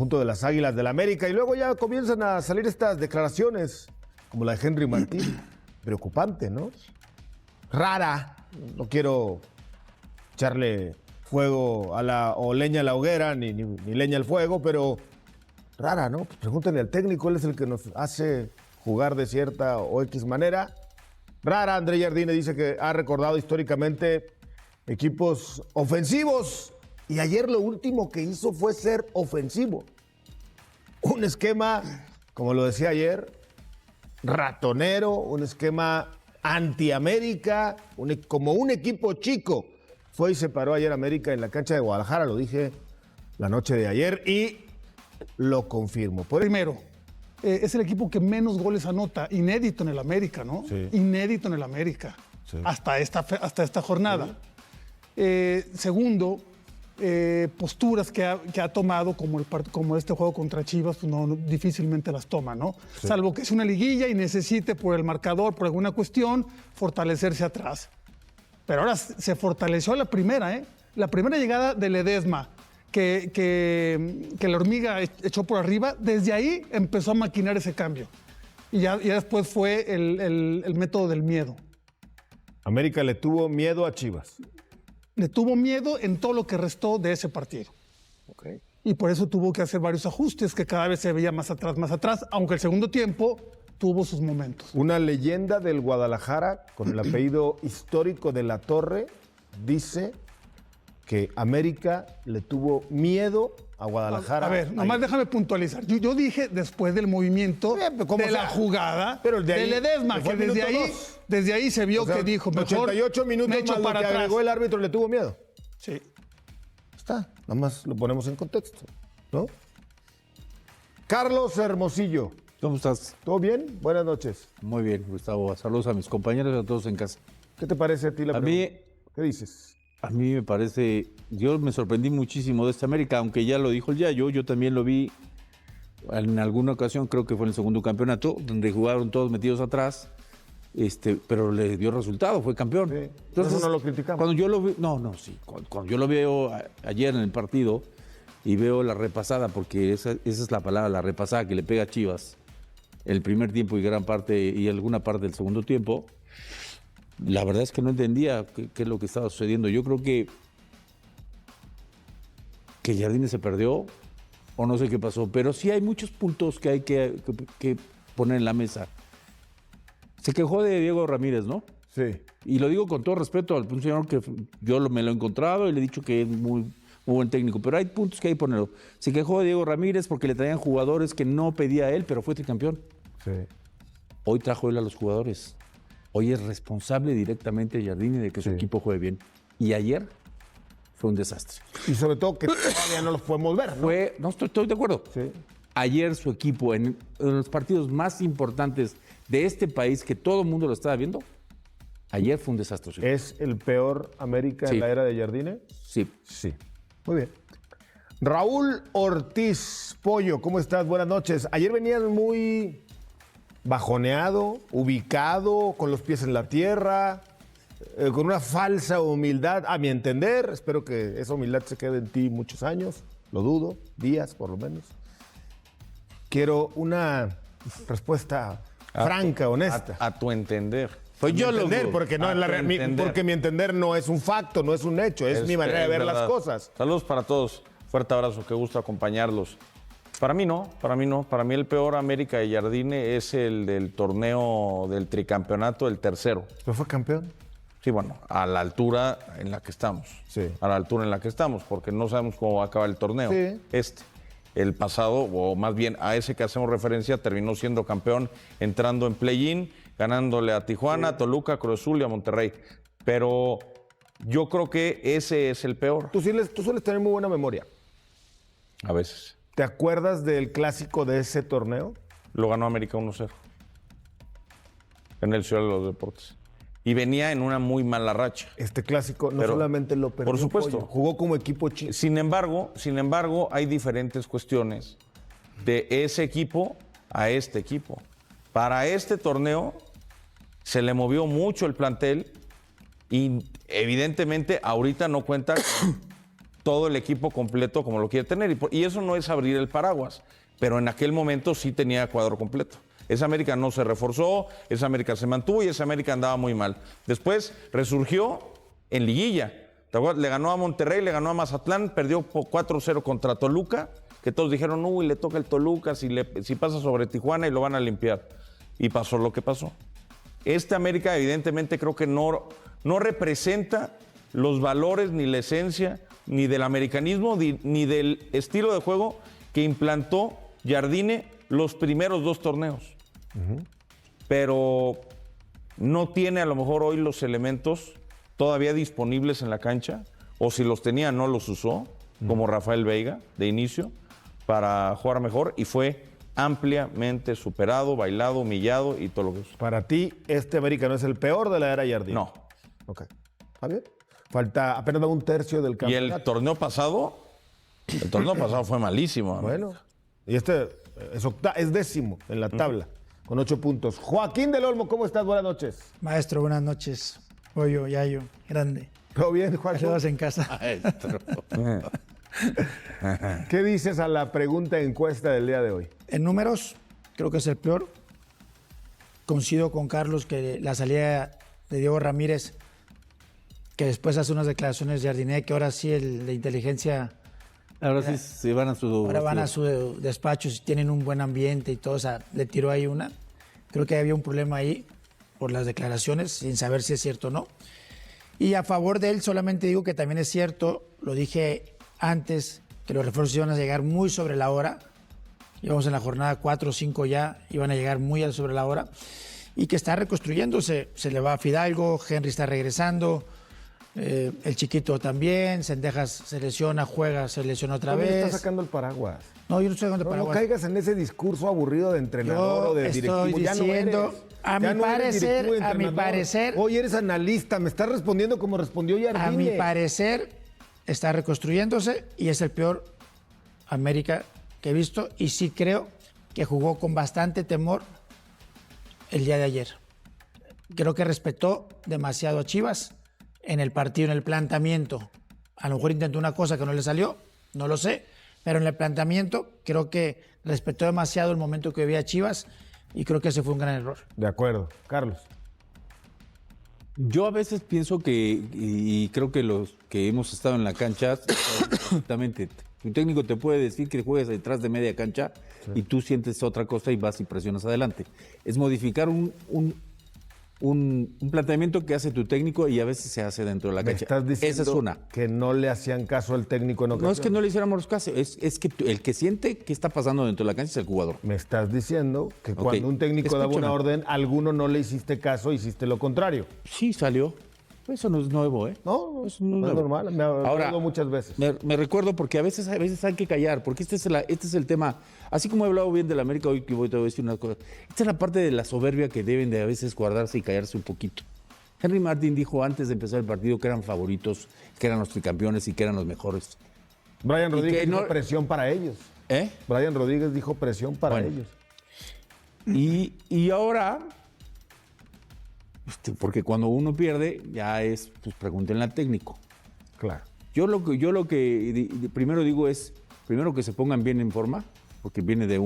junto de las Águilas del América, y luego ya comienzan a salir estas declaraciones, como la de Henry Martín, preocupante, ¿no? Rara, no quiero echarle fuego o leña a la hoguera, ni leña al fuego, pero rara, ¿no? Pues pregúntenle al técnico, él es el que nos hace jugar de cierta o X manera. Rara, André Jardine dice que ha recordado históricamente equipos ofensivos, y ayer lo último que hizo fue ser ofensivo. Un esquema, como lo decía ayer, ratonero, un esquema anti-América, como un equipo chico. Fue y se paró ayer América en la cancha de Guadalajara, lo dije la noche de ayer y lo confirmo. Primero, es el equipo que menos goles anota, inédito en el América, ¿no? Sí. Inédito en el América, Sí. hasta esta jornada. Segundo, posturas que ha tomado, como este juego contra Chivas, pues difícilmente las toma, ¿no? Sí. Salvo que es una liguilla y necesite por el marcador, por alguna cuestión, fortalecerse atrás. Pero ahora se fortaleció la primera, ¿eh? La primera llegada de Ledesma, que la hormiga echó por arriba, desde ahí empezó a maquinar ese cambio. Y ya después fue el método del miedo. América le tuvo miedo a Chivas. Le tuvo miedo en todo lo que restó de ese partido. Okay. Y por eso tuvo que hacer varios ajustes, que cada vez se veía más atrás, aunque el segundo tiempo tuvo sus momentos. Una leyenda del Guadalajara, con el apellido histórico de La Torre, dice que América le tuvo miedo a Guadalajara. A ver, nomás déjame puntualizar. Yo dije después del movimiento de la jugada pero de Ledesma, fue que el minuto 2. desde ahí se vio, O sea, que dijo, mejor 88 minutos me echo más lo para que atrás. agregó el árbitro, le tuvo miedo. Sí. Está, nada más lo ponemos en contexto, ¿no? Carlos Hermosillo, ¿Cómo estás? ¿todo bien? Buenas noches. Muy bien, Gustavo. Saludos a mis compañeros y a todos en casa. ¿Qué te parece a ti la A pregunta? mí, ¿Qué dices? a mí me parece, yo me sorprendí muchísimo de esta América, aunque ya lo dijo el Yayo, yo también lo vi en alguna ocasión, creo que fue en el segundo campeonato, donde jugaron todos metidos atrás, pero le dio resultado, fue campeón. Sí, por eso no lo criticamos. Cuando yo lo vi, sí, cuando yo lo veo ayer en el partido y veo la repasada, porque esa es la palabra, la repasada que le pega a Chivas, el primer tiempo y gran parte y alguna parte del segundo tiempo, la verdad es que no entendía qué es lo que estaba sucediendo. Yo creo que Jardine se perdió o no sé qué pasó, pero sí hay muchos puntos que hay que poner en la mesa. Se quejó de Diego Ramírez, ¿no? Sí. Y lo digo con todo respeto al señor que me lo he encontrado y le he dicho que es muy buen técnico, pero hay puntos que hay que ponerlo. Se quejó de Diego Ramírez porque le traían jugadores que no pedía él, pero fue tricampeón. Sí. Hoy trajo él a los jugadores. Hoy es responsable directamente Jardine de que su equipo juegue bien. Y ayer fue un desastre. Y sobre todo que todavía no los podemos ver, ¿no? No estoy de acuerdo. Sí. Ayer su equipo, en los partidos más importantes de este país, que todo el mundo lo estaba viendo, ayer fue un desastre. ¿Es el peor América en la era de Jardine? Sí. Sí. Muy bien. Raúl Ortiz Pollo, ¿cómo estás? Buenas noches. Ayer venías muy bajoneado, ubicado, con los pies en la tierra, con una falsa humildad, a mi entender. Espero que esa humildad se quede en ti muchos años, lo dudo, días por lo menos. Quiero una respuesta franca, honesta. A tu entender. Pues yo lo entender, digo, porque, no a es la tu re- mi, entender. porque mi entender no es un facto, no es un hecho, es mi manera de ver las verdad. cosas. Saludos para todos. Fuerte abrazo, qué gusto acompañarlos. Para mí no. Para mí el peor América de Jardine es el del torneo del tricampeonato, el tercero. ¿No fue campeón? Sí, bueno, a la altura en la que estamos. Sí. A la altura en la que estamos, porque no sabemos cómo va a acabar el torneo. Sí. El pasado, o más bien a ese que hacemos referencia, terminó siendo campeón, entrando en play-in, ganándole a Tijuana, Toluca, Cruz Azul y a Monterrey. Pero yo creo que ese es el peor. Tú sueles tener muy buena memoria. A veces. ¿Te acuerdas del clásico de ese torneo? Lo ganó América 1-0 en el Ciudad de los Deportes. Y venía en una muy mala racha. Este clásico no Pero, solamente lo perdió, por supuesto. Pollo, jugó como equipo chico. Sin embargo, hay diferentes cuestiones de ese equipo a este equipo. Para este torneo se le movió mucho el plantel y evidentemente ahorita no cuenta todo el equipo completo como lo quiere tener. Y eso no es abrir el paraguas, pero en aquel momento sí tenía cuadro completo. Esa América no se reforzó, esa América se mantuvo y esa América andaba muy mal. Después resurgió en liguilla. ¿Te acuerdas? Le ganó a Monterrey, le ganó a Mazatlán, perdió 4-0 contra Toluca, que todos dijeron, uy, le toca el Toluca si pasa sobre Tijuana y lo van a limpiar. Y pasó lo que pasó. Esta América evidentemente creo que no representa los valores ni la esencia ni del americanismo ni del estilo de juego que implantó Jardine los primeros 2 torneos. Pero no tiene a lo mejor hoy los elementos todavía disponibles en la cancha, o si los tenía no los usó, como Rafael Veiga de inicio, para jugar mejor, y fue ampliamente superado, bailado, humillado y todo lo que es. Para ti, este América no es el peor de la era Jardine. No. Ok. ¿Está bien? Falta apenas un tercio del Y campeonato. el torneo pasado fue malísimo. Bueno, y este es 10º en la tabla, con 8 puntos. Joaquín del Olmo, ¿cómo estás? Buenas noches. Maestro, buenas noches. Oyo, Yayo, grande. ¿Todo bien, Joaquín? Saludos en casa. Maestro. ¿Qué dices a la pregunta encuesta del día de hoy? En números, creo que es el peor. Coincido con Carlos que la salida de Diego Ramírez, que después hace unas declaraciones de Jardine, que ahora sí de inteligencia, Ahora sí se van a su... ahora van a su despacho, si tienen un buen ambiente y todo, o sea, le tiró ahí una. Creo que había un problema ahí por las declaraciones, sin saber si es cierto o no. Y a favor de él solamente digo que también es cierto, lo dije antes, que los refuerzos iban a llegar muy sobre la hora. Íbamos en la jornada 4 o 5 ya, iban a llegar muy sobre la hora. Y que está reconstruyéndose. Se le va a Fidalgo, Henry está regresando, el chiquito también, Cendejas se lesiona, juega, se lesiona otra ¿Dónde vez. está sacando el paraguas? No, yo no estoy sacando el No paraguas. caigas en ese discurso aburrido de entrenador Yo o de directivo. estoy Ya no diciendo, eres. a Ya mi no eres parecer, directivo y a mi entrenador. parecer- Hoy eres analista, me estás respondiendo como respondió Jardine. A mi parecer, está reconstruyéndose y es el peor América que he visto. Y sí creo que jugó con bastante temor el día de ayer. Creo que respetó demasiado a Chivas en el partido, en el planteamiento. A lo mejor intentó una cosa que no le salió, no lo sé, pero en el planteamiento creo que respetó demasiado el momento que vivía Chivas y creo que ese fue un gran error. De acuerdo. Carlos. Yo a veces pienso que, y creo que los que hemos estado en la cancha, exactamente, tu técnico te puede decir que juegues detrás de media cancha y tú sientes otra cosa y vas y presionas adelante. Es modificar un planteamiento que hace tu técnico y a veces se hace dentro de la Me cancha. estás diciendo Esa es una. que no le hacían caso al técnico en No ocasiones. es que no le hiciéramos caso, es que el que siente qué está pasando dentro de la cancha es el jugador. Me estás diciendo que cuando un técnico daba una escúchame. orden, a alguno no le hiciste caso, hiciste lo contrario. Sí, salió. Eso no es nuevo, ¿eh? No, Eso no es nuevo. normal. Me ha ocurrido muchas veces. Me recuerdo porque a veces hay que callar, porque este es el tema. Así como he hablado bien del América, hoy que voy a decir una cosa. Esta es la parte de la soberbia que deben de a veces guardarse y callarse un poquito. Henry Martin dijo antes de empezar el partido que eran favoritos, que eran los tricampeones y que eran los mejores. Brian Y Rodríguez que dijo no- presión para ellos. ¿Eh? Brian Rodríguez dijo presión para Bueno. ellos. Y ahora, porque cuando uno pierde, ya es, pues pregúntenle al técnico. Claro. Yo lo que primero digo es, primero que se pongan bien en forma, porque viene de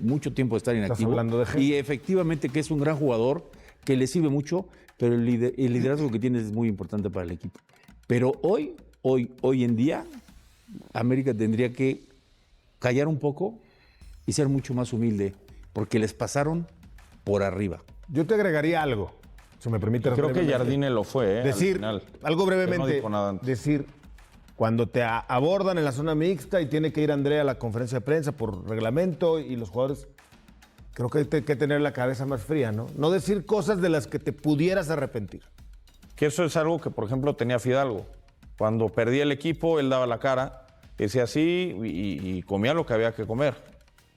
mucho tiempo de estar inactivo. hablando de gente. Y efectivamente que es un gran jugador, que le sirve mucho, pero el liderazgo que tiene es muy importante para el equipo. Pero hoy en día, América tendría que callar un poco y ser mucho más humilde, porque les pasaron por arriba. Yo te agregaría algo, si me permite. Creo que brevemente. Jardine lo fue, al Decir, final. algo brevemente, Pero no dijo nada antes. decir, cuando te abordan en la zona mixta y tiene que ir Andrea a la conferencia de prensa por reglamento y los jugadores, creo que hay que tener la cabeza más fría, ¿no? No decir cosas de las que te pudieras arrepentir. Que eso es algo que, por ejemplo, tenía Fidalgo. Cuando perdía el equipo, él daba la cara, decía así y comía lo que había que comer.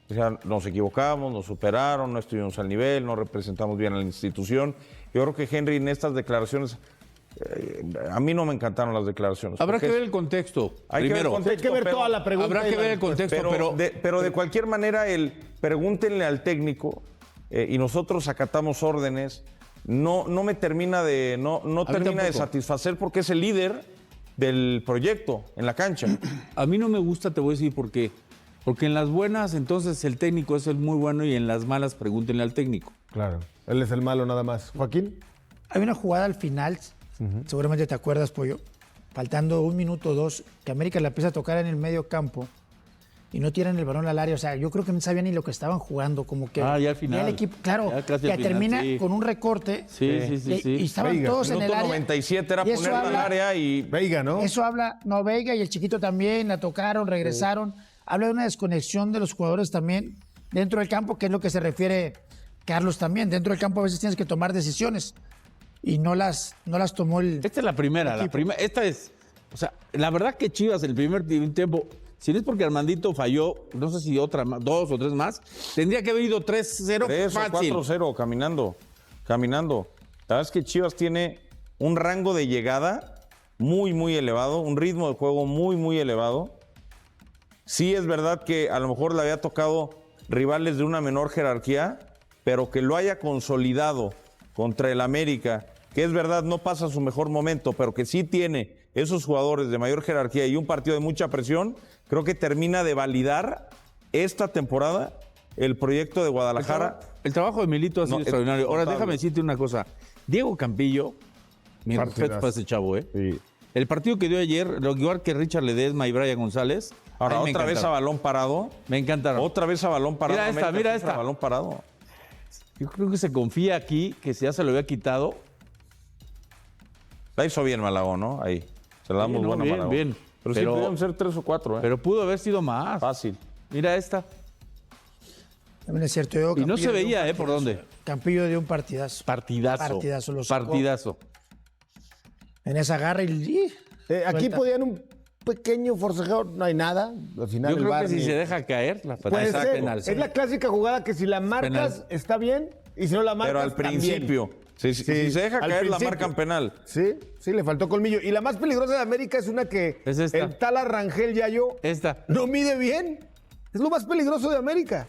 O sea, nos equivocamos, nos superaron, no estuvimos al nivel, no representamos bien a la institución. Yo creo que Henry en estas declaraciones, a mí no me encantaron las declaraciones. Habrá porque que ver el contexto. hay que ver el Primero, contexto, Hay que ver pero- toda la pregunta. habrá y que la ver el respuesta. contexto, pero de cualquier manera, pregúntenle al técnico y nosotros acatamos órdenes. No me termina de, no termina de tampoco. satisfacer porque es el líder del proyecto en la cancha. A mí no me gusta, te voy a decir por qué. Porque en las buenas, entonces el técnico es el muy bueno y en las malas, pregúntenle al técnico. Claro. Él es el malo nada más. Joaquín. Hay una jugada al final, seguramente te acuerdas, Pollo, faltando 1 minuto o 2, que América la empieza a tocar en el medio campo y no tiran el balón al área. O sea, yo creo que no sabían ni lo que estaban jugando, como que Ya al final. el equipo, claro, Ya casi que al final, termina sí. con un recorte. Sí. Y estaban Veiga, todos en el Minuto área. 97 era Y eso ponerla al habla- área y Veiga, ¿no? Eso habla, no, Veiga y el chiquito también, la tocaron, regresaron. Habla de una desconexión de los jugadores también dentro del campo, que es lo que se refiere Carlos también. Dentro del campo a veces tienes que tomar decisiones y no las tomó el... Esta es la primera, esta es, o sea, la verdad que Chivas el primer tiempo, si no es porque Armandito falló, no sé si otra más, 2 o 3 más, tendría que haber ido 3-0 3 o fácil. 4-0 caminando. La verdad es que Chivas tiene un rango de llegada muy, muy elevado, un ritmo de juego muy, muy elevado. Sí es verdad que a lo mejor le había tocado rivales de una menor jerarquía, pero que lo haya consolidado contra el América, que es verdad no pasa su mejor momento, pero que sí tiene esos jugadores de mayor jerarquía y un partido de mucha presión, creo que termina de validar esta temporada el proyecto de Guadalajara. El trabajo de Milito ha sido No, extraordinario. Ahora notable. déjame decirte una cosa. Diego Campillo, mi Partidazo. respeto para ese chavo, ¿eh? Sí. El partido que dio ayer, lo igual que Richard Ledesma y Brian González. Ahora, a mí me otra vez a encantaron. balón parado. Me encantaron. Otra vez a balón parado. Mira esta, América mira siempre a esta. balón parado. Yo creo que se confía aquí que si ya se lo había quitado. La hizo bien Malagón, ¿no? Ahí. Se la damos Sí, no, buena a bien, Malagón. bien. Pero sí Pero- pudieron ser 3 o 4, ¿eh? Pero pudo haber sido más. Fácil. Mira esta. También es cierto. Diego Y no Campillo se dio un veía, ¿eh? ¿Por partidazo. dónde? Campillo dio un partidazo. Partidazo. Partidazo, lo sacó. Partidazo. En esa garra y... Aquí suelta. podían un pequeño forcejeo, no hay nada. Al final Yo el creo VAR que si ni- se deja caer, la Puede patada ser. penal. Es la clásica jugada que si la marcas Penal. está bien y si no la marcas Pero al también. principio. Si Sí, se deja al caer, la principio. marcan penal. Sí, sí, le faltó colmillo. Y la más peligrosa de América es una que Es esta. el tal Arrangel Yayo Esta. no mide bien. Es lo más peligroso de América.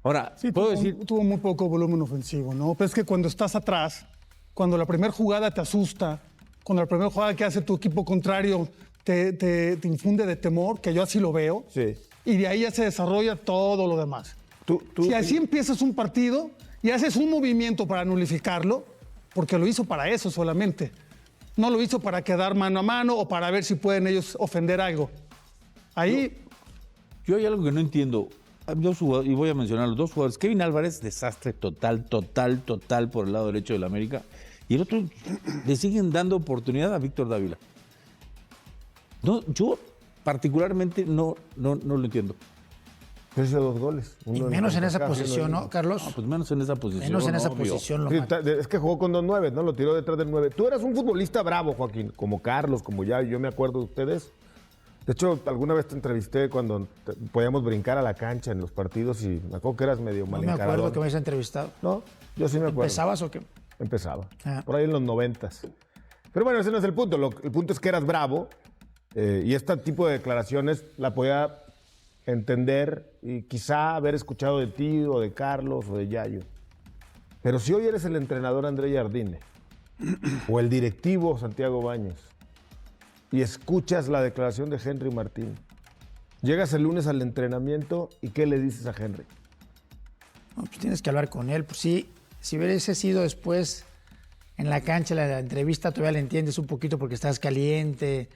Ahora, Sí, puedo tuvo, decir, tuvo muy poco volumen ofensivo, ¿no? Pero es que cuando estás atrás, cuando la primera jugada te asusta, cuando la primera jugada que hace tu equipo contrario te infunde de temor, que yo así lo veo, Sí. y de ahí ya se desarrolla todo lo demás. Tú- Si así empiezas un partido y haces un movimiento para nulificarlo, porque lo hizo para eso solamente, no lo hizo para quedar mano a mano o para ver si pueden ellos ofender algo. Ahí yo hay algo que no entiendo. Hay 2 jugadores, y voy a mencionar los 2 jugadores. Kevin Álvarez, desastre total por el lado derecho del América. Y el otro, le siguen dando oportunidad a Víctor Dávila. No, yo particularmente no lo entiendo. Hizo 2 goles. Y Uno menos en esa Boca, uno posición, ¿no, Carlos? No, pues menos en esa posición. Menos en esa obvio. posición. Lo Sí, mata. es que jugó con 2 9, ¿no? Lo tiró detrás del 9. Tú eras un futbolista bravo, Joaquín, como Carlos, como ya, yo me acuerdo de ustedes. De hecho, alguna vez te entrevisté cuando podíamos brincar a la cancha en los partidos y me acuerdo que eras medio No mal me acuerdo que me hayas entrevistado. No, yo sí me acuerdo. ¿Empezabas o qué? Empezaba. Ah. Por ahí en los 90s. Pero bueno, ese no es el punto. El punto es que eras bravo y este tipo de declaraciones la podía entender y quizá haber escuchado de ti o de Carlos o de Yayo. Pero si hoy eres el entrenador André Jardine o el directivo Santiago Baños y escuchas la declaración de Henry Martín, llegas el lunes al entrenamiento y ¿qué le dices a Henry? No, pues tienes que hablar con él. Pues sí, si hubiese sido después en la cancha, la entrevista, todavía le entiendes un poquito porque estás caliente,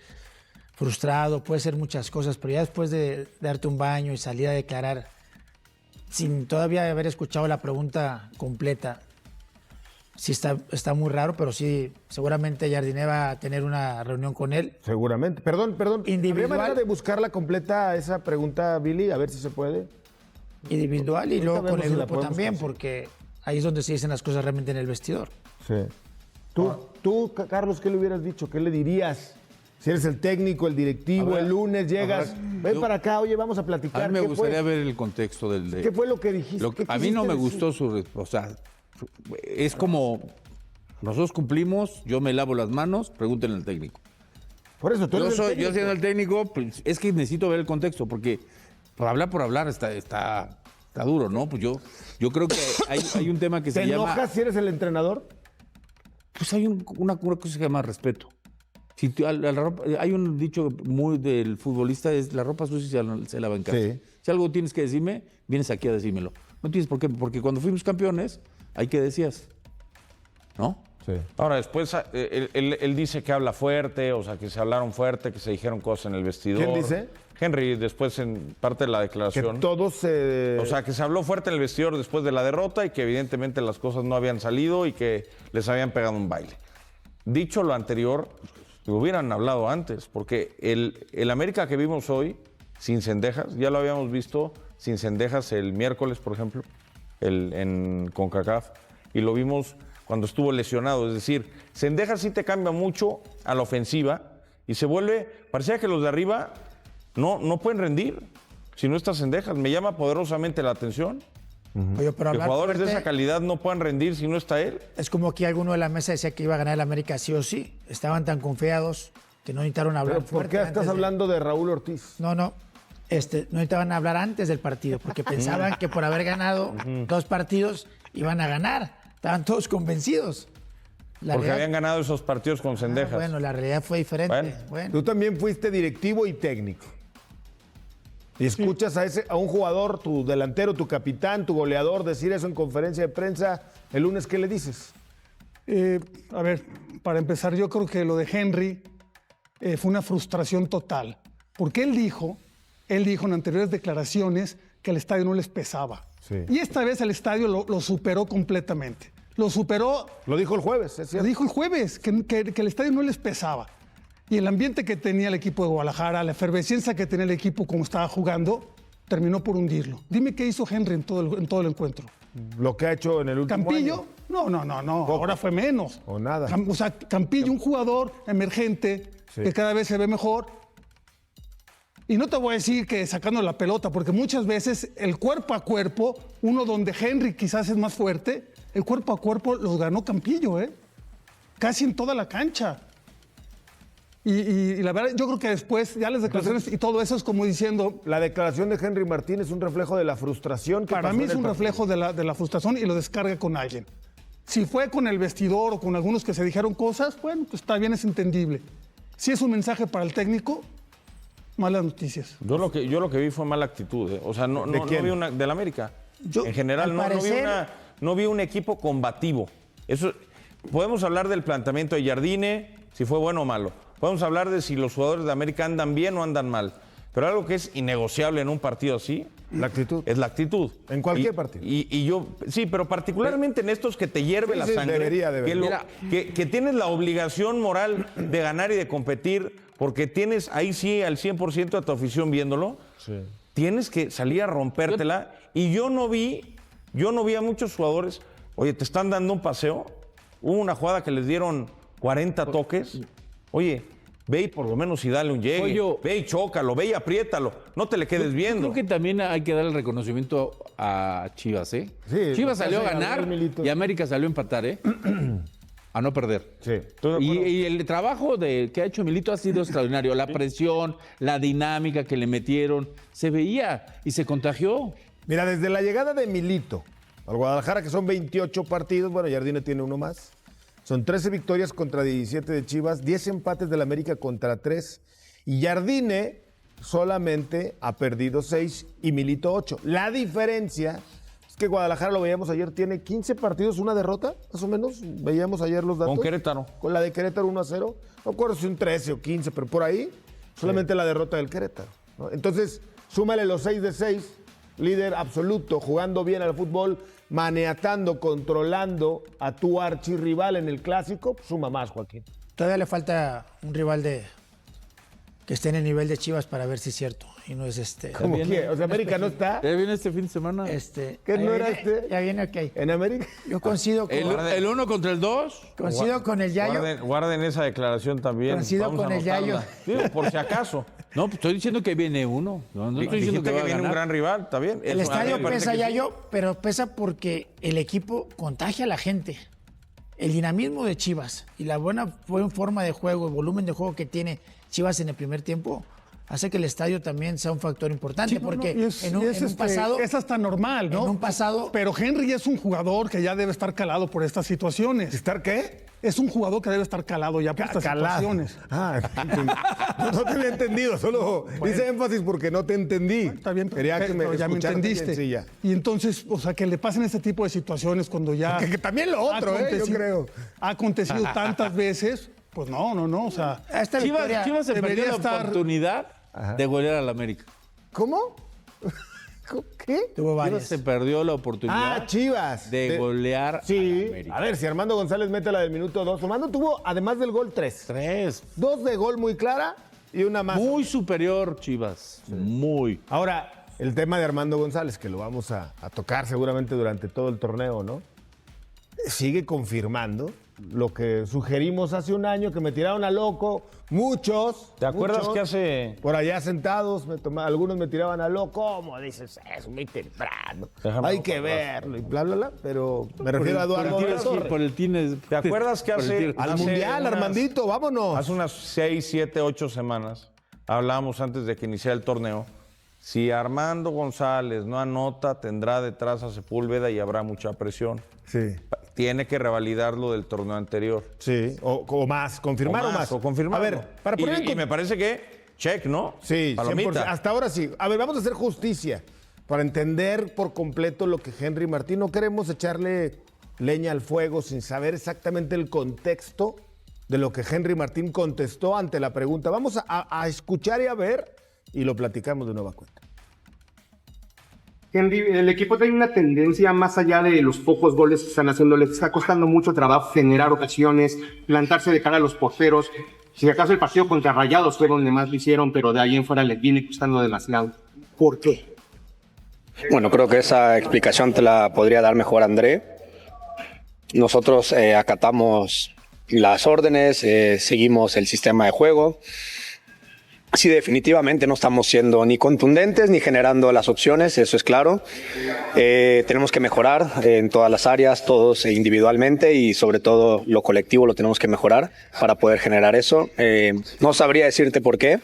frustrado, puede ser muchas cosas, pero ya después de darte un baño y salir a declarar, sin todavía haber escuchado la pregunta completa, sí está muy raro, pero sí, seguramente Jardine va a tener una reunión con él. Seguramente. Perdón. Individual. ¿Habría manera de buscarla completa esa pregunta, Billy? A ver si se puede. Individual y Ahorita luego con vemos el si la grupo podemos también, conseguir. porque ahí es donde se dicen las cosas realmente en el vestidor. Sí. Tú, Carlos, ¿qué le hubieras dicho? ¿Qué le dirías? Si eres el técnico, el directivo, Habrá- el lunes llegas, ven yo- para acá, oye, vamos a A platicar. mí me ¿Qué gustaría fue? ver el contexto del... ¿Qué fue lo que dijiste? ¿Qué a mí no quisiste me decir? gustó o sea, es como, nosotros cumplimos, yo me lavo las manos, pregúntenle al técnico. Por eso, tú Yo eres el siendo técnico. el técnico, pues, es que necesito ver el contexto, porque por hablar está duro, ¿no? Pues yo creo que hay un tema que ¿Te se llama... enojas si eres el entrenador? Pues hay una cosa que se llama respeto. Si hay un dicho muy del futbolista, es la ropa sucia se lava en casa. Sí. Si algo tienes que decirme, vienes aquí a decírmelo. No tienes por qué, porque cuando fuimos campeones, ¿ahí qué decías? ¿No? Sí. Ahora, después él dice que habla fuerte, o sea, que se hablaron fuerte, que se dijeron cosas en el vestidor. ¿Quién dice? Henry, después en parte de la Que declaración. todos se... O sea, que se habló fuerte en el vestidor después de la derrota y que evidentemente las cosas no habían salido y que les habían pegado un baile. Dicho lo anterior, lo hubieran hablado antes, porque el América que vimos hoy, sin Cendejas, ya lo habíamos visto sin Cendejas el miércoles, por ejemplo, en CONCACAF, y lo vimos cuando estuvo lesionado. Es decir, Cendejas sí te cambia mucho a la ofensiva y se vuelve, parecía que los de arriba no pueden rendir si no está Cendejas. Me llama poderosamente la atención Oye, pero que hablar jugadores de fuerte, esa calidad no puedan rendir si no está él. es como que alguno de la mesa decía que iba a ganar el América sí o sí. Estaban tan confiados que no necesitaron hablar ¿Pero por fuerte qué antes estás de- hablando de Raúl Ortiz? No necesitaban hablar antes del partido porque pensaban que por haber ganado 2 partidos iban a ganar. Estaban todos convencidos. La Porque realidad- habían ganado esos partidos con Cendejas. bueno, la realidad fue diferente. Bueno. Tú también fuiste directivo y técnico. Y escuchas a un jugador, tu delantero, tu capitán, tu goleador, decir eso en conferencia de prensa el lunes, ¿qué le dices? A ver, para empezar, yo creo que lo de Henry fue una frustración total. Porque él dijo en anteriores declaraciones que el estadio no les pesaba. Sí. Y esta vez el estadio lo superó completamente. Lo superó, Lo dijo el jueves, es lo cierto. dijo el jueves, que el estadio no les pesaba. Y el ambiente que tenía el equipo de Guadalajara, la efervescencia que tenía el equipo como estaba jugando, terminó por hundirlo. Dime qué hizo Henry en todo el encuentro. Lo que ha hecho en el último Campillo, año. no, ahora fue menos. O nada. O sea, Campillo, un jugador emergente, Sí. que cada vez se ve mejor. Y no te voy a decir que sacando la pelota, porque muchas veces el cuerpo a cuerpo, uno donde Henry quizás es más fuerte, el cuerpo a cuerpo los ganó Campillo, casi en toda la cancha. Y la verdad, yo creo que después, ya las declaraciones y todo eso es como diciendo, La declaración de Henry Martín es un reflejo de la frustración que para pasó mí en es el un partido. reflejo de la frustración y lo descarga con alguien. Si fue con el vestidor o con algunos que se dijeron cosas, bueno, pues está bien, es entendible. Si es un mensaje para el técnico, malas noticias. Yo lo que vi fue mala actitud. O sea, no quién? vi una del América. Yo, en general, al no vi parecer- no vi un equipo combativo. Eso, podemos hablar del planteamiento de Jardine, si fue bueno o malo. Podemos hablar de si los jugadores de América andan bien o andan mal. Pero algo que es innegociable en un partido así La actitud. es la actitud. En cualquier Y- partido. Y yo, sí, pero particularmente en estos que te hierve Sí, la sí, sangre. debería. Que tienes la obligación moral de ganar y de competir, porque tienes ahí sí al 100% a tu afición viéndolo. Tienes que salir a rompértela. Y yo no vi a muchos jugadores, oye, te están dando un paseo. Hubo una jugada que les dieron 40 toques. Oye, ve y por lo menos y dale un llegue. Oye, ve y chócalo, ve y apriétalo. No te le quedes viendo. Creo que también hay que dar el reconocimiento a Chivas, ¿eh? Sí, Chivas salió a hace ganar Gabriel Milito. y América salió a empatar, ¿eh? A no perder. Sí, estoy de acuerdo. Y el trabajo que ha hecho Milito ha sido extraordinario. La presión, la dinámica que le metieron, se veía y se contagió. Mira, desde la llegada de Milito al Guadalajara, que son 28 partidos, bueno, Jardine tiene uno más. Son 13 victorias contra 17 de Chivas, 10 empates del América contra 3. Y Jardine solamente ha perdido 6 y Milito 8. La diferencia es que Guadalajara, lo veíamos ayer, tiene 15 partidos, una derrota, más o menos. Veíamos ayer los datos. Con Querétaro. Con la de Querétaro 1-0. No recuerdo si un 13 o 15, pero por ahí solamente la derrota del Querétaro, ¿no? Entonces, súmale los 6 de 6, líder absoluto, jugando bien al fútbol, maniatando, controlando a tu archirrival en el clásico, pues suma más, Joaquín. Todavía le falta un rival que esté en el nivel de Chivas para ver si es cierto. Y no es ¿Cómo que? O sea, América no está. ¿Ya viene este fin de semana? ¿Qué no era ya viene- este? Ya viene, ok. En América. Yo coincido con ¿El 1 contra el 2? con el Yayo. Guarden esa declaración también. Coincido Vamos a con el Yayo. anotarla. Digo, por si acaso. No, pues estoy diciendo que viene uno. No estoy diciendo Dijiste que, que va a viene un ganar. gran rival, está bien. El Eso, a mí estadio me parece pesa, que sí. Yayo, pero pesa porque el equipo contagia a la gente. El dinamismo de Chivas y la buena forma de juego, el volumen de juego que tiene Chivas en el primer tiempo, hace que el estadio también sea un factor importante. Sí, no, porque no, y es- en un y es, pasado... es hasta normal, ¿no? En un pasado... Pero Henry es un jugador que ya debe estar calado por estas situaciones. ¿Estar qué? es un jugador que debe estar calado ya por estas situaciones. No te había entendido, solo hice énfasis porque no te entendí. Está bien, Quería que me pero ya me escucharas entendiste. bien, sí, ya. Y entonces, o sea, que le pasen este tipo de situaciones cuando ya... Que también lo otro, yo creo. Ha acontecido tantas veces, pues no, o sea... Esta victoria Chivas se perdió debería la estar- oportunidad de golear al América. ¿Cómo? ¿Qué? tuvo Chivas varias. se perdió la oportunidad Chivas. de golear Sí. al América. A ver, si Armando González mete la del minuto 2. Armando tuvo, además del gol, 3. 3. 2 de gol muy clara y una más. Muy superior, Chivas. Muy. Ahora, el tema de Armando González, que lo vamos a tocar seguramente durante todo el torneo, ¿no? Sigue confirmando lo que sugerimos hace un año, que me tiraron a loco, muchos. ¿Te acuerdas muchos, que hace...? Por allá sentados, algunos me tiraban a loco. ¿Cómo dices eso? Muy temprano. Déjame Hay que verlo y bla, bla, bla. Pero me refiero a Eduardo de la Torre. ¿Te acuerdas que hace- Al hace Mundial, unas- Armandito, vámonos. Hace unas 6, 7, 8 semanas hablábamos antes de que iniciara el torneo. Si Armando González no anota, tendrá detrás a Sepúlveda y habrá mucha presión. Sí, Tiene que revalidar lo del torneo anterior. sí. O más, confirmar o más. O confirmar. A ver, para poner en y me parece que check, ¿no? Sí, 100%. Palomita. Hasta ahora sí. A ver, vamos a hacer justicia para entender por completo lo que Henry Martín. No queremos echarle leña al fuego sin saber exactamente el contexto de lo que Henry Martín contestó ante la pregunta. Vamos a escuchar y a ver y lo platicamos de nueva cuenta. Henry, el equipo tiene una tendencia más allá de los pocos goles que están haciendo. Les está costando mucho trabajo generar ocasiones, plantarse de cara a los porteros. Si acaso el partido contra Rayados fue donde más lo hicieron, pero de ahí en fuera les viene costando demasiado. ¿Por qué? Bueno, creo que esa explicación te la podría dar mejor André. Nosotros acatamos las órdenes, seguimos el sistema de juego. Sí, definitivamente no estamos siendo ni contundentes ni generando las opciones, eso es claro. Tenemos que mejorar en todas las áreas, todos individualmente y sobre todo lo colectivo lo tenemos que mejorar para poder generar eso. No sabría decirte por qué,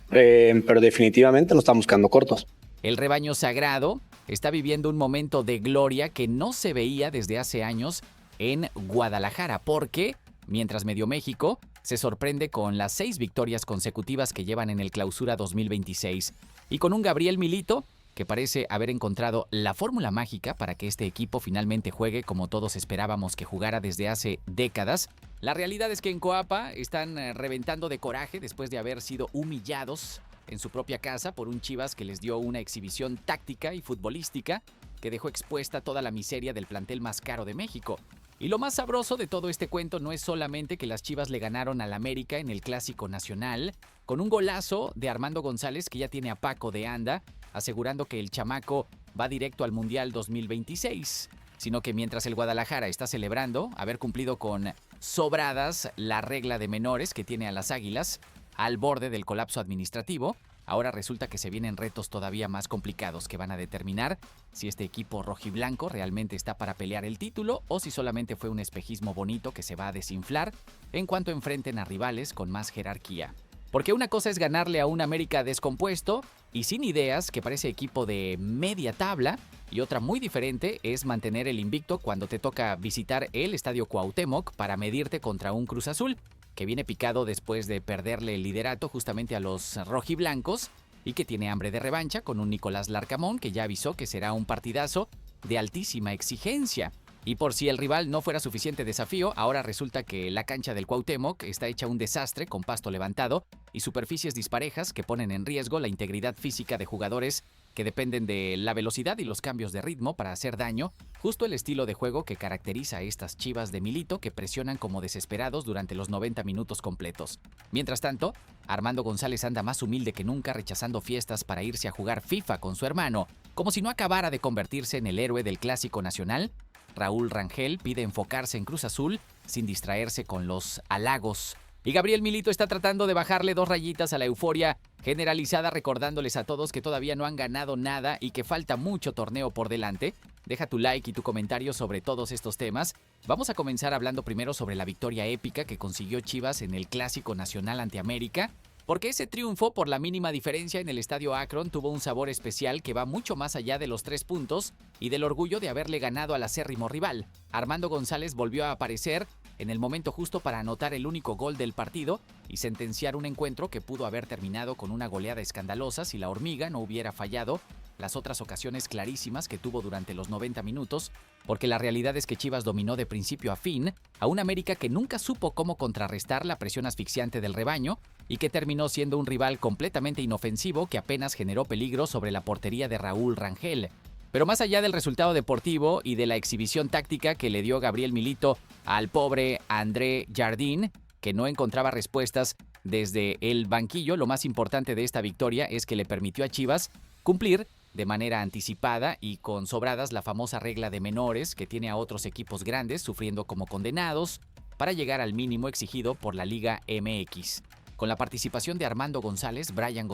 pero definitivamente nos estamos quedando cortos. El rebaño sagrado está viviendo un momento de gloria que no se veía desde hace años en Guadalajara, porque mientras Medio México se sorprende con las 6 victorias consecutivas que llevan en el Clausura 2026 y con un Gabriel Milito que parece haber encontrado la fórmula mágica para que este equipo finalmente juegue como todos esperábamos que jugara desde hace décadas. La realidad es que en Coapa están reventando de coraje después de haber sido humillados en su propia casa por un Chivas que les dio una exhibición táctica y futbolística que dejó expuesta toda la miseria del plantel más caro de México. Y lo más sabroso de todo este cuento no es solamente que las Chivas le ganaron al América en el Clásico Nacional con un golazo de Armando González que ya tiene a Paco de anda, asegurando que el chamaco va directo al Mundial 2026, sino que mientras el Guadalajara está celebrando haber cumplido con sobradas la regla de menores que tiene a las Águilas al borde del colapso administrativo, ahora resulta que se vienen retos todavía más complicados que van a determinar si este equipo rojiblanco realmente está para pelear el título o si solamente fue un espejismo bonito que se va a desinflar en cuanto enfrenten a rivales con más jerarquía. Porque una cosa es ganarle a un América descompuesto y sin ideas que parece equipo de media tabla, y otra muy diferente es mantener el invicto cuando te toca visitar el Estadio Cuauhtémoc para medirte contra un Cruz Azul que viene picado después de perderle el liderato justamente a los rojiblancos y que tiene hambre de revancha con un Nicolás Larcamón que ya avisó que será un partidazo de altísima exigencia. Y por si el rival no fuera suficiente desafío, ahora resulta que la cancha del Cuauhtémoc está hecha un desastre con pasto levantado y superficies disparejas que ponen en riesgo la integridad física de jugadores que dependen de la velocidad y los cambios de ritmo para hacer daño, justo el estilo de juego que caracteriza a estas Chivas de Milito que presionan como desesperados durante los 90 minutos completos. Mientras tanto, Armando González anda más humilde que nunca rechazando fiestas para irse a jugar FIFA con su hermano, como si no acabara de convertirse en el héroe del Clásico Nacional. Raúl Rangel pide enfocarse en Cruz Azul sin distraerse con los halagos. Y Gabriel Milito está tratando de bajarle 2 rayitas a la euforia generalizada, recordándoles a todos que todavía no han ganado nada y que falta mucho torneo por delante. Deja tu like y tu comentario sobre todos estos temas. Vamos a comenzar hablando primero sobre la victoria épica que consiguió Chivas en el Clásico Nacional ante América, Porque ese triunfo por la mínima diferencia en el Estadio Akron tuvo un sabor especial que va mucho más allá de los 3 puntos y del orgullo de haberle ganado al acérrimo rival. Armando González volvió a aparecer en el momento justo para anotar el único gol del partido y sentenciar un encuentro que pudo haber terminado con una goleada escandalosa si la Hormiga no hubiera fallado las otras ocasiones clarísimas que tuvo durante los 90 minutos, porque la realidad es que Chivas dominó de principio a fin a un América que nunca supo cómo contrarrestar la presión asfixiante del rebaño y que terminó siendo un rival completamente inofensivo que apenas generó peligro sobre la portería de Raúl Rangel. Pero más allá del resultado deportivo y de la exhibición táctica que le dio Gabriel Milito al pobre André Jardín, que no encontraba respuestas desde el banquillo, lo más importante de esta victoria es que le permitió a Chivas cumplir de manera anticipada y con sobradas la famosa regla de menores que tiene a otros equipos grandes sufriendo como condenados para llegar al mínimo exigido por la Liga MX. Con la participación de Armando González, Brian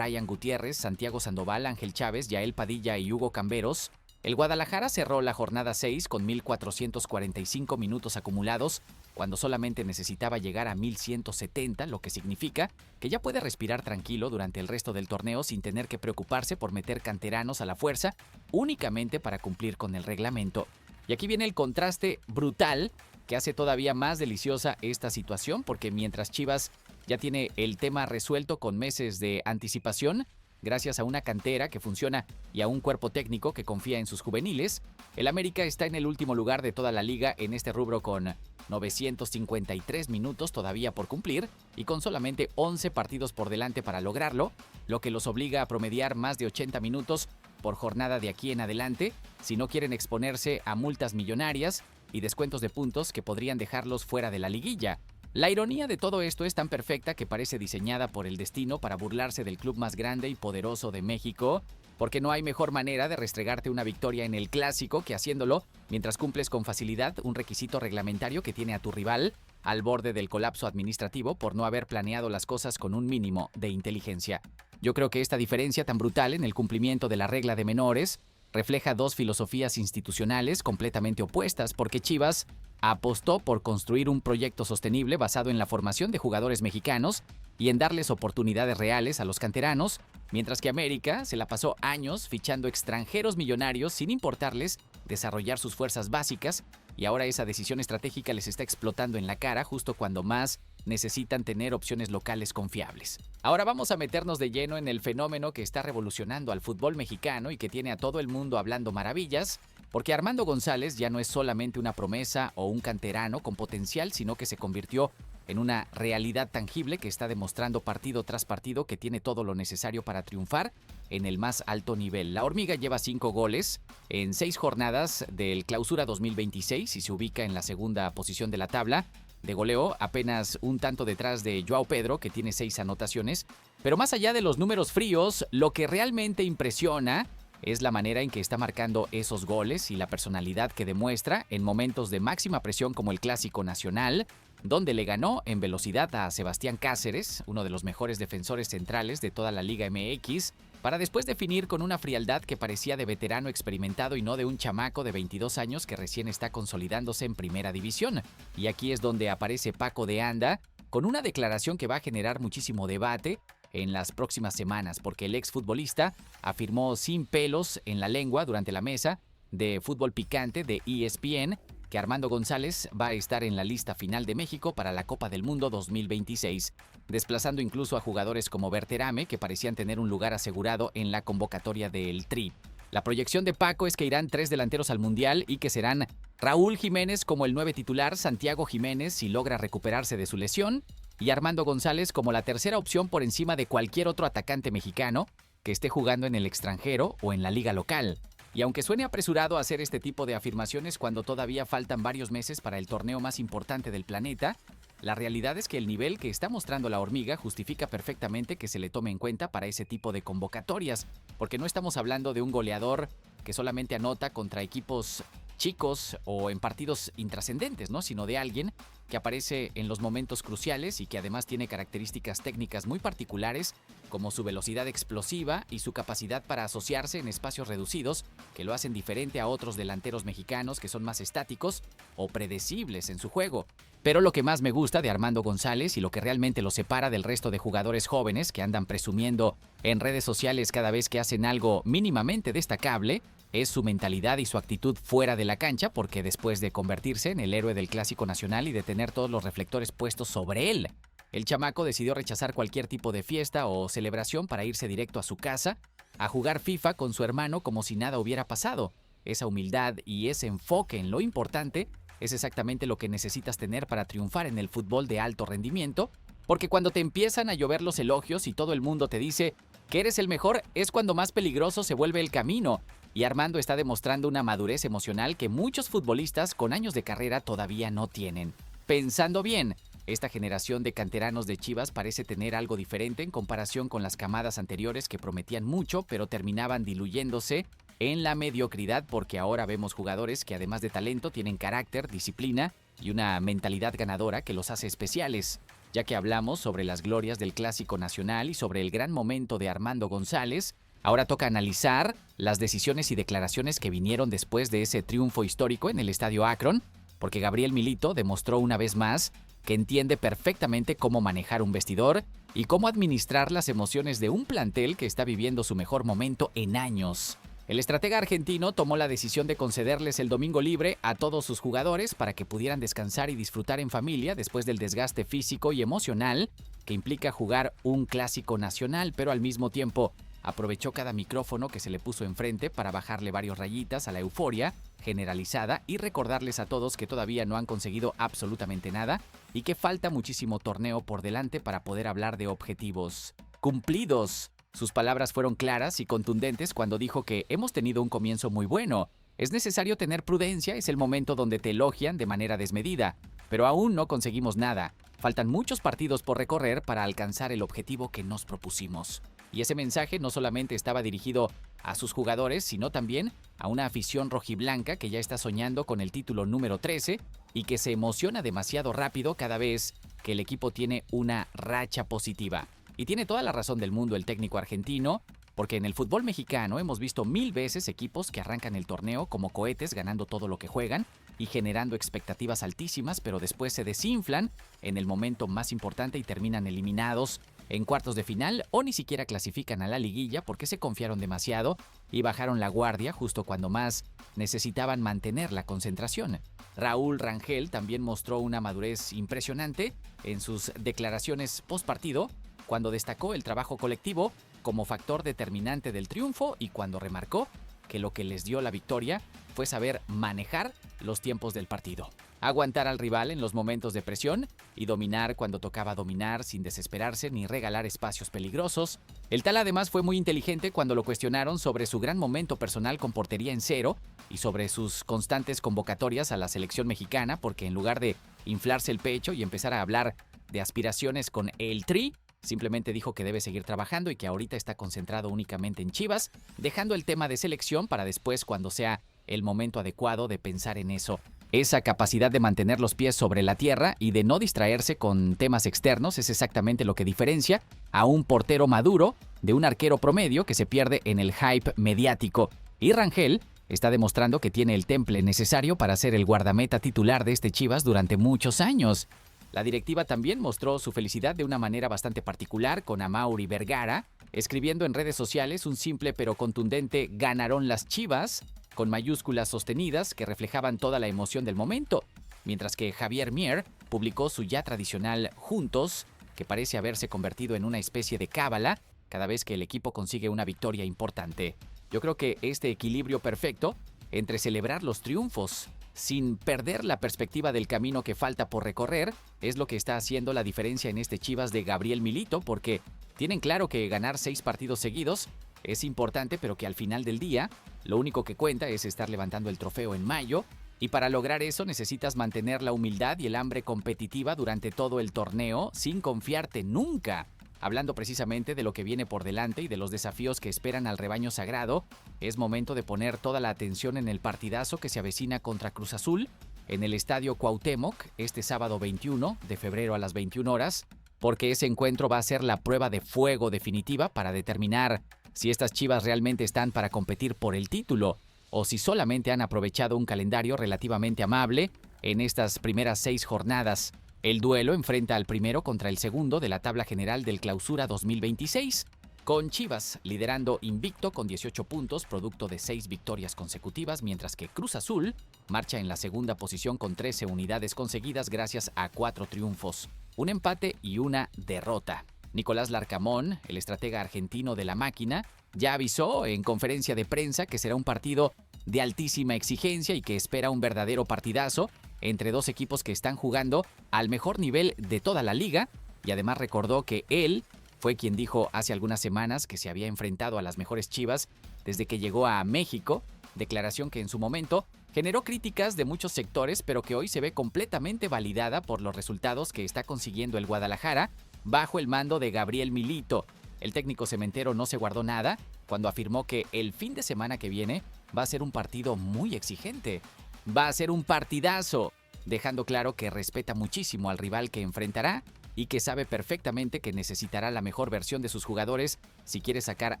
Gutiérrez, Santiago Sandoval, Ángel Chávez, Yael Padilla y Hugo Camberos, el Guadalajara cerró la jornada 6 con 1,445 minutos acumulados, cuando solamente necesitaba llegar a 1,170, lo que significa que ya puede respirar tranquilo durante el resto del torneo sin tener que preocuparse por meter canteranos a la fuerza, únicamente para cumplir con el reglamento. Y aquí viene el contraste brutal que hace todavía más deliciosa esta situación, porque mientras Chivas ya tiene el tema resuelto con meses de anticipación, gracias a una cantera que funciona y a un cuerpo técnico que confía en sus juveniles, el América está en el último lugar de toda la liga en este rubro con 953 minutos todavía por cumplir y con solamente 11 partidos por delante para lograrlo, lo que los obliga a promediar más de 80 minutos por jornada de aquí en adelante si no quieren exponerse a multas millonarias y descuentos de puntos que podrían dejarlos fuera de la liguilla. La ironía de todo esto es tan perfecta que parece diseñada por el destino para burlarse del club más grande y poderoso de México, porque no hay mejor manera de restregarte una victoria en el Clásico que haciéndolo mientras cumples con facilidad un requisito reglamentario que tiene a tu rival al borde del colapso administrativo por no haber planeado las cosas con un mínimo de inteligencia. Yo creo que esta diferencia tan brutal en el cumplimiento de la regla de menores refleja dos filosofías institucionales completamente opuestas, porque Chivas apostó por construir un proyecto sostenible basado en la formación de jugadores mexicanos y en darles oportunidades reales a los canteranos, mientras que América se la pasó años fichando extranjeros millonarios sin importarles desarrollar sus fuerzas básicas, y ahora esa decisión estratégica les está explotando en la cara justo cuando más necesitan tener opciones locales confiables. Ahora vamos a meternos de lleno en el fenómeno que está revolucionando al fútbol mexicano y que tiene a todo el mundo hablando maravillas, porque Armando González ya no es solamente una promesa o un canterano con potencial, sino que se convirtió en una realidad tangible que está demostrando partido tras partido que tiene todo lo necesario para triunfar en el más alto nivel. La Hormiga lleva 5 goles en 6 jornadas del Clausura 2026 y se ubica en la segunda posición de la tabla de goleo, apenas un tanto detrás de Joao Pedro, que tiene 6 anotaciones. Pero más allá de los números fríos, lo que realmente impresiona es la manera en que está marcando esos goles y la personalidad que demuestra en momentos de máxima presión como el Clásico Nacional, donde le ganó en velocidad a Sebastián Cáceres, uno de los mejores defensores centrales de toda la Liga MX, para después definir con una frialdad que parecía de veterano experimentado y no de un chamaco de 22 años que recién está consolidándose en Primera División. Y aquí es donde aparece Paco de Anda, con una declaración que va a generar muchísimo debate en las próximas semanas, porque el exfutbolista afirmó sin pelos en la lengua durante la mesa de fútbol picante de ESPN que Armando González va a estar en la lista final de México para la Copa del Mundo 2026, desplazando incluso a jugadores como Berterame, que parecían tener un lugar asegurado en la convocatoria del Tri. La proyección de Paco es que irán 3 delanteros al Mundial y que serán Raúl Jiménez como el 9 titular, Santiago Jiménez si logra recuperarse de su lesión, y Armando González como la tercera opción por encima de cualquier otro atacante mexicano que esté jugando en el extranjero o en la liga local. Y aunque suene apresurado hacer este tipo de afirmaciones cuando todavía faltan varios meses para el torneo más importante del planeta, la realidad es que el nivel que está mostrando la Hormiga justifica perfectamente que se le tome en cuenta para ese tipo de convocatorias, porque no estamos hablando de un goleador que solamente anota contra equipos chicos o en partidos intrascendentes, ¿no? Sino de alguien que aparece en los momentos cruciales y que además tiene características técnicas muy particulares, como su velocidad explosiva y su capacidad para asociarse en espacios reducidos, que lo hacen diferente a otros delanteros mexicanos que son más estáticos o predecibles en su juego. Pero lo que más me gusta de Armando González y lo que realmente lo separa del resto de jugadores jóvenes que andan presumiendo en redes sociales cada vez que hacen algo mínimamente destacable, es su mentalidad y su actitud fuera de la cancha, porque después de convertirse en el héroe del Clásico Nacional y de tener todos los reflectores puestos sobre él, el chamaco decidió rechazar cualquier tipo de fiesta o celebración para irse directo a su casa, a jugar FIFA con su hermano como si nada hubiera pasado. Esa humildad y ese enfoque en lo importante es exactamente lo que necesitas tener para triunfar en el fútbol de alto rendimiento, porque cuando te empiezan a llover los elogios y todo el mundo te dice que eres el mejor, es cuando más peligroso se vuelve el camino. Y Armando está demostrando una madurez emocional que muchos futbolistas con años de carrera todavía no tienen. Pensando bien, esta generación de canteranos de Chivas parece tener algo diferente en comparación con las camadas anteriores que prometían mucho, pero terminaban diluyéndose en la mediocridad, porque ahora vemos jugadores que además de talento tienen carácter, disciplina y una mentalidad ganadora que los hace especiales. Ya que hablamos sobre las glorias del Clásico Nacional y sobre el gran momento de Armando González, ahora toca analizar las decisiones y declaraciones que vinieron después de ese triunfo histórico en el Estadio Akron, porque Gabriel Milito demostró una vez más que entiende perfectamente cómo manejar un vestidor y cómo administrar las emociones de un plantel que está viviendo su mejor momento en años. El estratega argentino tomó la decisión de concederles el domingo libre a todos sus jugadores para que pudieran descansar y disfrutar en familia después del desgaste físico y emocional que implica jugar un Clásico Nacional, pero al mismo tiempo aprovechó cada micrófono que se le puso enfrente para bajarle varios rayitas a la euforia generalizada y recordarles a todos que todavía no han conseguido absolutamente nada y que falta muchísimo torneo por delante para poder hablar de objetivos cumplidos. Sus palabras fueron claras y contundentes cuando dijo que hemos tenido un comienzo muy bueno. Es necesario tener prudencia, es el momento donde te elogian de manera desmedida, pero aún no conseguimos nada. Faltan muchos partidos por recorrer para alcanzar el objetivo que nos propusimos. Y ese mensaje no solamente estaba dirigido a sus jugadores, sino también a una afición rojiblanca que ya está soñando con el título número 13 y que se emociona demasiado rápido cada vez que el equipo tiene una racha positiva. Y tiene toda la razón del mundo el técnico argentino, porque en el fútbol mexicano hemos visto 1000 veces equipos que arrancan el torneo como cohetes ganando todo lo que juegan y generando expectativas altísimas, pero después se desinflan en el momento más importante y terminan eliminados en cuartos de final o ni siquiera clasifican a la liguilla porque se confiaron demasiado y bajaron la guardia justo cuando más necesitaban mantener la concentración. Raúl Rangel también mostró una madurez impresionante en sus declaraciones postpartido, cuando destacó el trabajo colectivo como factor determinante del triunfo y cuando remarcó que lo que les dio la victoria fue saber manejar los tiempos del partido, aguantar al rival en los momentos de presión y dominar cuando tocaba dominar sin desesperarse ni regalar espacios peligrosos. El tal además fue muy inteligente cuando lo cuestionaron sobre su gran momento personal con portería en cero y sobre sus constantes convocatorias a la selección mexicana, porque en lugar de inflarse el pecho y empezar a hablar de aspiraciones con el Tri, simplemente dijo que debe seguir trabajando y que ahorita está concentrado únicamente en Chivas, dejando el tema de selección para después cuando sea el momento adecuado de pensar en eso. Esa capacidad de mantener los pies sobre la tierra y de no distraerse con temas externos es exactamente lo que diferencia a un portero maduro de un arquero promedio que se pierde en el hype mediático. Y Rangel está demostrando que tiene el temple necesario para ser el guardameta titular de este Chivas durante muchos años. La directiva también mostró su felicidad de una manera bastante particular con Amaury Vergara, escribiendo en redes sociales un simple pero contundente "ganaron las Chivas", con mayúsculas sostenidas que reflejaban toda la emoción del momento, mientras que Javier Mier publicó su ya tradicional "juntos", que parece haberse convertido en una especie de cábala cada vez que el equipo consigue una victoria importante. Yo creo que este equilibrio perfecto entre celebrar los triunfos sin perder la perspectiva del camino que falta por recorrer es lo que está haciendo la diferencia en este Chivas de Gabriel Milito, porque tienen claro que ganar 6 partidos seguidos es importante, pero que al final del día lo único que cuenta es estar levantando el trofeo en mayo, y para lograr eso necesitas mantener la humildad y el hambre competitiva durante todo el torneo sin confiarte nunca. Hablando precisamente de lo que viene por delante y de los desafíos que esperan al rebaño sagrado, es momento de poner toda la atención en el partidazo que se avecina contra Cruz Azul en el Estadio Cuauhtémoc este sábado 21 de febrero a las 21 horas, porque ese encuentro va a ser la prueba de fuego definitiva para determinar si estas Chivas realmente están para competir por el título o si solamente han aprovechado un calendario relativamente amable en estas primeras 6 jornadas. El duelo enfrenta al primero contra el segundo de la tabla general del Clausura 2026, con Chivas liderando invicto con 18 puntos, producto de 6 victorias consecutivas, mientras que Cruz Azul marcha en la segunda posición con 13 unidades conseguidas gracias a 4 triunfos, un empate y una derrota. Nicolás Larcamón, el estratega argentino de la máquina, ya avisó en conferencia de prensa que será un partido de altísima exigencia y que espera un verdadero partidazo entre dos equipos que están jugando al mejor nivel de toda la liga, y además recordó que él fue quien dijo hace algunas semanas que se había enfrentado a las mejores Chivas desde que llegó a México, declaración que en su momento generó críticas de muchos sectores, pero que hoy se ve completamente validada por los resultados que está consiguiendo el Guadalajara bajo el mando de Gabriel Milito. El técnico cementero no se guardó nada cuando afirmó que el fin de semana que viene va a ser un partido muy exigente. Va a ser un partidazo, dejando claro que respeta muchísimo al rival que enfrentará y que sabe perfectamente que necesitará la mejor versión de sus jugadores si quiere sacar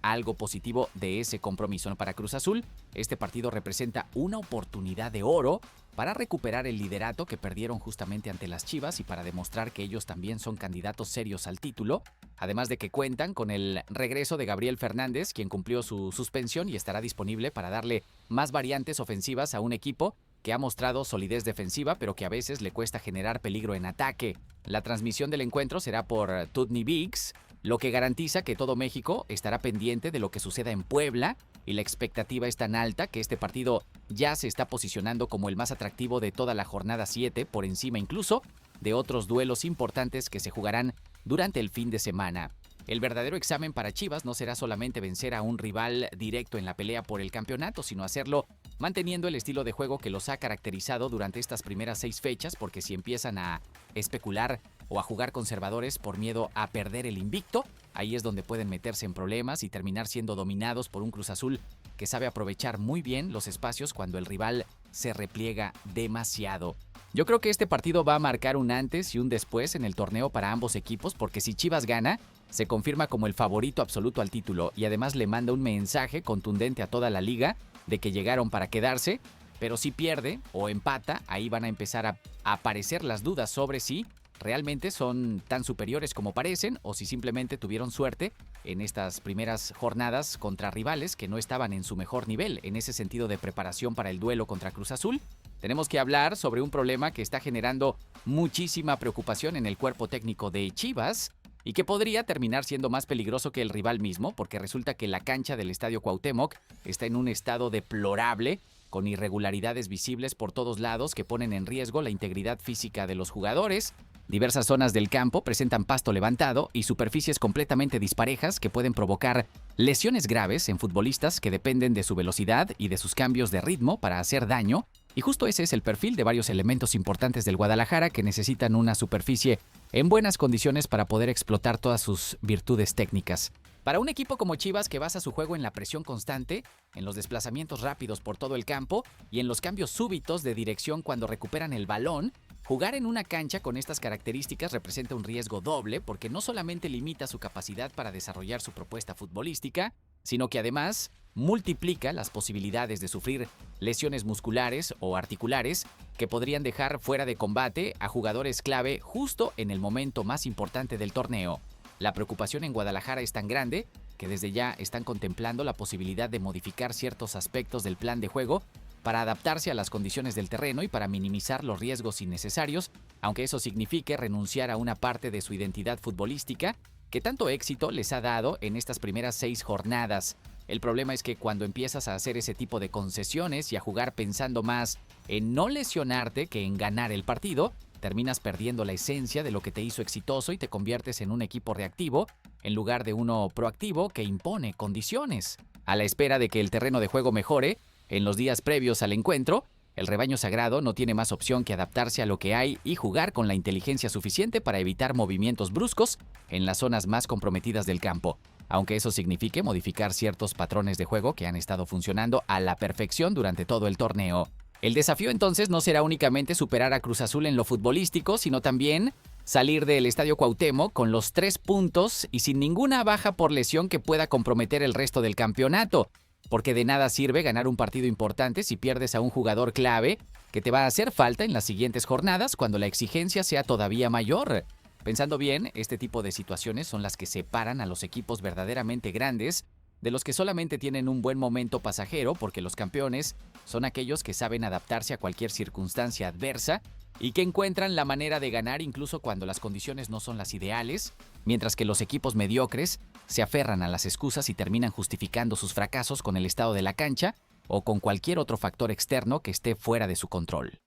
algo positivo de ese compromiso. Para Cruz Azul, este partido representa una oportunidad de oro para recuperar el liderato que perdieron justamente ante las Chivas y para demostrar que ellos también son candidatos serios al título, además de que cuentan con el regreso de Gabriel Fernández, quien cumplió su suspensión y estará disponible para darle más variantes ofensivas a un equipo que ha mostrado solidez defensiva, pero que a veces le cuesta generar peligro en ataque. La transmisión del encuentro será por Tutni ViX, lo que garantiza que todo México estará pendiente de lo que suceda en Puebla, y la expectativa es tan alta que este partido ya se está posicionando como el más atractivo de toda la jornada 7, por encima incluso de otros duelos importantes que se jugarán durante el fin de semana. El verdadero examen para Chivas no será solamente vencer a un rival directo en la pelea por el campeonato, sino hacerlo manteniendo el estilo de juego que los ha caracterizado durante estas primeras 6 fechas, porque si empiezan a especular o a jugar conservadores por miedo a perder el invicto, ahí es donde pueden meterse en problemas y terminar siendo dominados por un Cruz Azul que sabe aprovechar muy bien los espacios cuando el rival se repliega demasiado. Yo creo que este partido va a marcar un antes y un después en el torneo para ambos equipos, porque si Chivas gana, se confirma como el favorito absoluto al título y además le manda un mensaje contundente a toda la liga de que llegaron para quedarse, pero si pierde o empata, ahí van a empezar a aparecer las dudas sobre si realmente son tan superiores como parecen o si simplemente tuvieron suerte en estas primeras jornadas contra rivales que no estaban en su mejor nivel. En ese sentido de preparación para el duelo contra Cruz Azul, tenemos que hablar sobre un problema que está generando muchísima preocupación en el cuerpo técnico de Chivas y que podría terminar siendo más peligroso que el rival mismo, porque resulta que la cancha del Estadio Cuauhtémoc está en un estado deplorable, con irregularidades visibles por todos lados que ponen en riesgo la integridad física de los jugadores. Diversas zonas del campo presentan pasto levantado y superficies completamente disparejas que pueden provocar lesiones graves en futbolistas que dependen de su velocidad y de sus cambios de ritmo para hacer daño. Y justo ese es el perfil de varios elementos importantes del Guadalajara que necesitan una superficie en buenas condiciones para poder explotar todas sus virtudes técnicas. Para un equipo como Chivas, que basa su juego en la presión constante, en los desplazamientos rápidos por todo el campo y en los cambios súbitos de dirección cuando recuperan el balón, jugar en una cancha con estas características representa un riesgo doble, porque no solamente limita su capacidad para desarrollar su propuesta futbolística, sino que además multiplica las posibilidades de sufrir lesiones musculares o articulares que podrían dejar fuera de combate a jugadores clave justo en el momento más importante del torneo. La preocupación en Guadalajara es tan grande que desde ya están contemplando la posibilidad de modificar ciertos aspectos del plan de juego para adaptarse a las condiciones del terreno y para minimizar los riesgos innecesarios, aunque eso signifique renunciar a una parte de su identidad futbolística que tanto éxito les ha dado en estas primeras 6 jornadas. El problema es que cuando empiezas a hacer ese tipo de concesiones y a jugar pensando más en no lesionarte que en ganar el partido, terminas perdiendo la esencia de lo que te hizo exitoso y te conviertes en un equipo reactivo en lugar de uno proactivo que impone condiciones. A la espera de que el terreno de juego mejore, en los días previos al encuentro, El rebaño sagrado no tiene más opción que adaptarse a lo que hay y jugar con la inteligencia suficiente para evitar movimientos bruscos en las zonas más comprometidas del campo, aunque eso signifique modificar ciertos patrones de juego que han estado funcionando a la perfección durante todo el torneo. El desafío entonces no será únicamente superar a Cruz Azul en lo futbolístico, sino también salir del Estadio Cuauhtémoc con los 3 puntos y sin ninguna baja por lesión que pueda comprometer el resto del campeonato. Porque de nada sirve ganar un partido importante si pierdes a un jugador clave que te va a hacer falta en las siguientes jornadas cuando la exigencia sea todavía mayor. Pensando bien, este tipo de situaciones son las que separan a los equipos verdaderamente grandes de los que solamente tienen un buen momento pasajero, porque los campeones son aquellos que saben adaptarse a cualquier circunstancia adversa y que encuentran la manera de ganar incluso cuando las condiciones no son las ideales, mientras que los equipos mediocres se aferran a las excusas y terminan justificando sus fracasos con el estado de la cancha o con cualquier otro factor externo que esté fuera de su control.